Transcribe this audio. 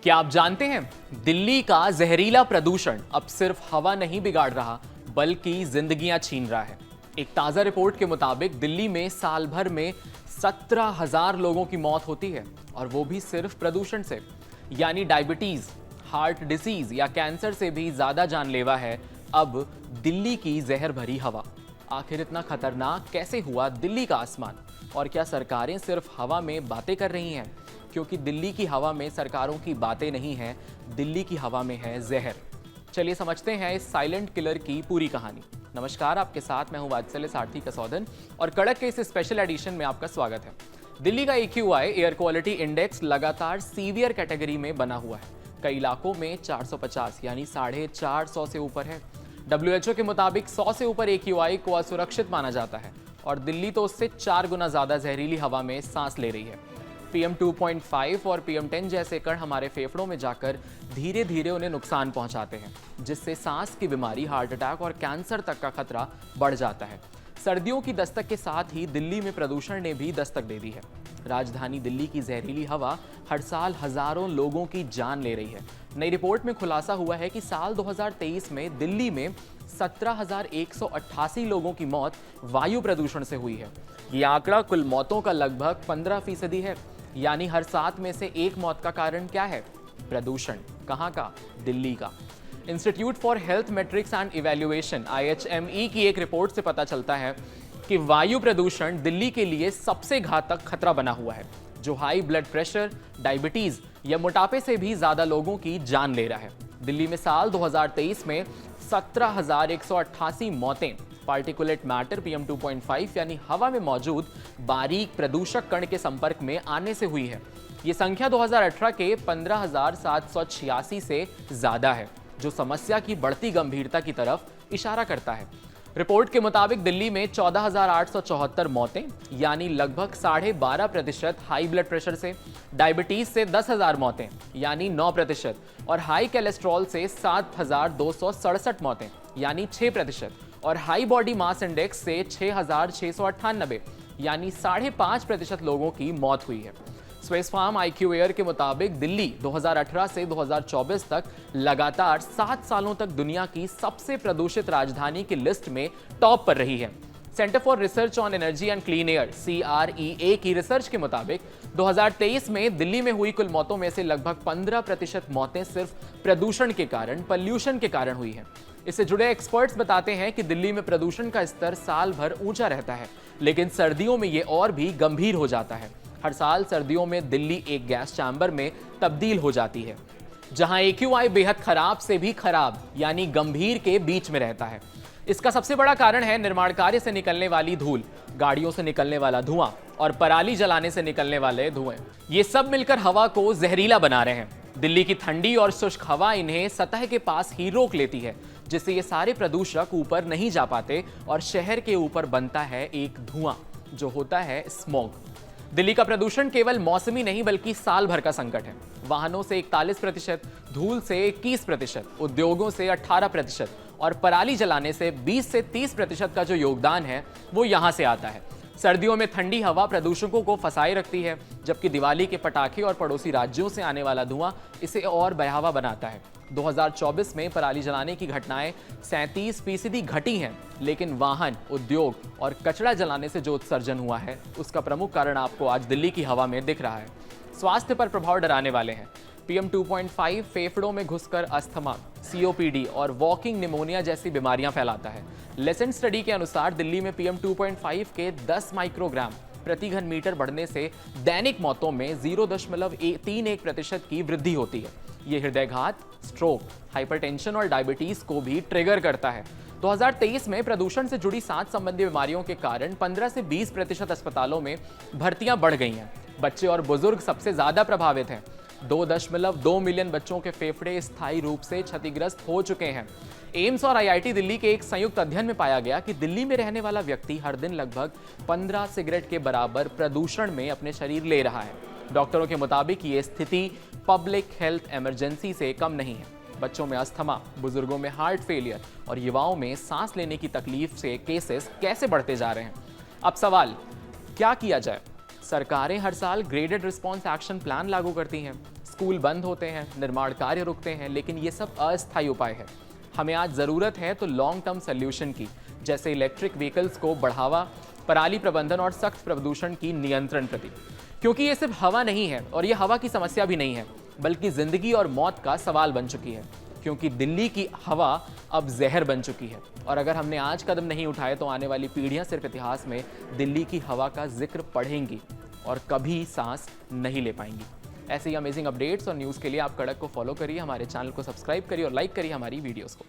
क्या आप जानते हैं दिल्ली का जहरीला प्रदूषण अब सिर्फ हवा नहीं बिगाड़ रहा बल्कि जिंदगियां छीन रहा है। एक ताजा रिपोर्ट के मुताबिक दिल्ली में साल भर में 17,000 लोगों की मौत होती है और वो भी सिर्फ प्रदूषण से। यानी डायबिटीज, हार्ट डिसीज या कैंसर से भी ज्यादा जानलेवा है अब दिल्ली की जहर भरी हवा। आखिर इतना खतरनाक कैसे हुआ दिल्ली का आसमान? और क्या सरकारें सिर्फ हवा में बातें कर रही हैं? क्योंकि दिल्ली की हवा में सरकारों की बातें नहीं हैं, दिल्ली की हवा में है जहर। चलिए समझते हैं इस साइलेंट किलर की पूरी कहानी। नमस्कार, आपके साथ मैं हूं वात्सल्य सारथी कसौदन और कड़क के इस स्पेशल एडिशन में आपका स्वागत है। दिल्ली का AQI एयर क्वालिटी इंडेक्स लगातार सीवियर कैटेगरी में बना हुआ है। कई इलाकों में 450 यानी 450 से ऊपर है। WHO के मुताबिक 100 से ऊपर AQI को असुरक्षित माना जाता है और दिल्ली तो उससे 4 गुना ज्यादा जहरीली हवा में सांस ले रही है। PM 2.5 और PM 10 जैसे कण हमारे फेफड़ों में जाकर धीरे धीरे उन्हें नुकसान पहुंचाते हैं, जिससे सांस की बीमारी, हार्ट अटैक और कैंसर तक का खतरा बढ़ जाता है। सर्दियों की दस्तक के साथ ही दिल्ली में प्रदूषण ने भी दस्तक दे दी है। राजधानी दिल्ली की जहरीली हवा हर साल हजारों लोगों की जान ले रही है। नई रिपोर्ट में खुलासा हुआ है कि साल 2023 में दिल्ली में 17,188 लोगों की मौत वायु प्रदूषण से हुई है। ये आंकड़ा कुल मौतों का लगभग 15% है। यानी हर 7 में से 1 मौत का कारण क्या है? प्रदूषण। कहां का? दिल्ली का। Institute for health matrix and evaluation IHME की एक रिपोर्ट से पता चलता है कि वायु प्रदूषण दिल्ली के लिए सबसे घातक खतरा बना हुआ है, जो हाई ब्लड प्रेशर, डायबिटीज या मोटापे से भी ज्यादा लोगों की जान ले रहा है। दिल्ली में साल 2023 में 17,188 मौतें पार्टिकुलेट मैटर PM 2.5 यानी हवा में मौजूद बारीक प्रदूषक कण के संपर्क में आने से हुई है। ये संख्या 2018 के 15,786 से ज्यादा है, जो समस्या की बढ़ती गंभीरता की तरफ इशारा करता है। रिपोर्ट के मुताबिक दिल्ली में 14,874 मौतें यानी लगभग 12.5% हाई ब्लड प्रेशर से, डायबिटीज से 10,000 मौतें यानी 9% और हाई कोलेस्ट्रॉल से 7,267 मौतें यानी 6% और हाई बॉडी मास इंडेक्स से 6,698 यानी 5.5% लोगों की मौत हुई है। स्वेसफार्म IQ एयर के मुताबिक दिल्ली 2018 से 2024 तक लगातार 7 सालों तक दुनिया की सबसे प्रदूषित राजधानी की लिस्ट में टॉप पर रही है। Centre for research on energy and clean air CREA की रिसर्च के मुताबिक 2023 में दिल्ली में हुई कुल मौतों में से लगभग 15% मौतें सिर्फ प्रदूषण के कारण, पॉल्यूशन के कारण हुई हैं। इससे जुड़े एक्सपर्ट्स बताते हैं कि दिल्ली में प्रदूषण का स्तर साल भर ऊंचा रहता है, लेकिन सर्दियों में ये और भी गंभीर हो जाता है। हर साल सर्दियों में दिल्ली एक गैस चैम्बर में तब्दील हो जाती है, जहां AQI बेहद खराब से भी खराब यानी गंभीर के बीच में रहता है। इसका सबसे बड़ा कारण है निर्माण कार्य से निकलने वाली धूल, गाड़ियों से निकलने वाला धुआं और पराली जलाने से निकलने वाले धुएं। ये सब मिलकर हवा को जहरीला बना रहे हैं। दिल्ली की ठंडी और शुष्क हवा इन्हें सतह के पास ही रोक लेती है, जिससे ये सारे प्रदूषक ऊपर नहीं जा पाते और शहर के ऊपर बनता है एक धुआं, जो होता है स्मॉग। दिल्ली का प्रदूषण केवल मौसमी नहीं बल्कि साल भर का संकट है। वाहनों से 41%, धूल से 21%, उद्योगों से 18% और पराली जलाने से 20 से 30% का जो योगदान है वो यहां से आता है। सर्दियों में ठंडी हवा प्रदूषकों को फंसाए रखती है, जबकि दिवाली के पटाखे और पड़ोसी राज्यों से आने वाला धुआं इसे और भयावह बनाता है। 2024 में पराली जलाने की घटनाएं 37% घटी हैं, लेकिन वाहन, उद्योग और कचरा जलाने से जो उत्सर्जन हुआ है उसका प्रमुख कारण आपको आज दिल्ली की हवा में दिख रहा है। स्वास्थ्य पर प्रभाव डराने वाले हैं। PM 2.5 फेफड़ों में घुसकर अस्थमा, COPD और वॉकिंग निमोनिया जैसी बीमारियां फैलाता है। लेसेंट स्टडी के अनुसार दिल्ली में PM 2.5 के 10 माइक्रोग्राम प्रति घन मीटर बढ़ने से दैनिक मौतों में 0.31% की वृद्धि होती है। ये हृदयघात, स्ट्रोक, हाइपरटेंशन और डायबिटीज को भी ट्रिगर करता है। 2023 में प्रदूषण से जुड़ी 7 संबंधी बीमारियों के कारण 15 से 20% अस्पतालों में भर्तियां बढ़ गई हैं। बच्चे और बुजुर्ग सबसे ज्यादा प्रभावित हैं। 2.2 मिलियन बच्चों के फेफड़े स्थायी रूप से क्षतिग्रस्त हो चुके हैं। एम्स और IIT दिल्ली के एक संयुक्त अध्ययन में पाया गया कि दिल्ली में रहने वाला व्यक्ति हर दिन लगभग 15 सिगरेट के बराबर प्रदूषण में अपने शरीर ले रहा है। डॉक्टरों के मुताबिक ये स्थिति पब्लिक हेल्थ इमरजेंसी से कम नहीं है। बच्चों में अस्थमा, बुजुर्गों में हार्ट फेलियर और युवाओं में सांस लेने की तकलीफ से केसेस कैसे बढ़ते जा रहे हैं। अब सवाल, क्या किया जाए? सरकारें हर साल ग्रेडेड रिस्पॉन्स एक्शन प्लान लागू करती हैं, स्कूल बंद होते हैं, निर्माण कार्य रुकते हैं, लेकिन ये सब अस्थायी उपाय है। हमें आज ज़रूरत है तो लॉन्ग टर्म सोल्यूशन की, जैसे इलेक्ट्रिक व्हीकल्स को बढ़ावा, पराली प्रबंधन और सख्त प्रदूषण की नियंत्रण प्रति। क्योंकि ये सिर्फ हवा नहीं है और ये हवा की समस्या भी नहीं है, बल्कि जिंदगी और मौत का सवाल बन चुकी है। क्योंकि दिल्ली की हवा अब जहर बन चुकी है और अगर हमने आज कदम नहीं उठाए तो आने वाली पीढ़ियां सिर्फ इतिहास में दिल्ली की हवा का जिक्र पढ़ेंगी और कभी सांस नहीं ले पाएंगी। ऐसे ही अमेजिंग अपडेट्स और न्यूज़ के लिए आप कड़क को फॉलो करिए, हमारे चैनल को सब्सक्राइब करिए और लाइक करिए हमारी वीडियोस को।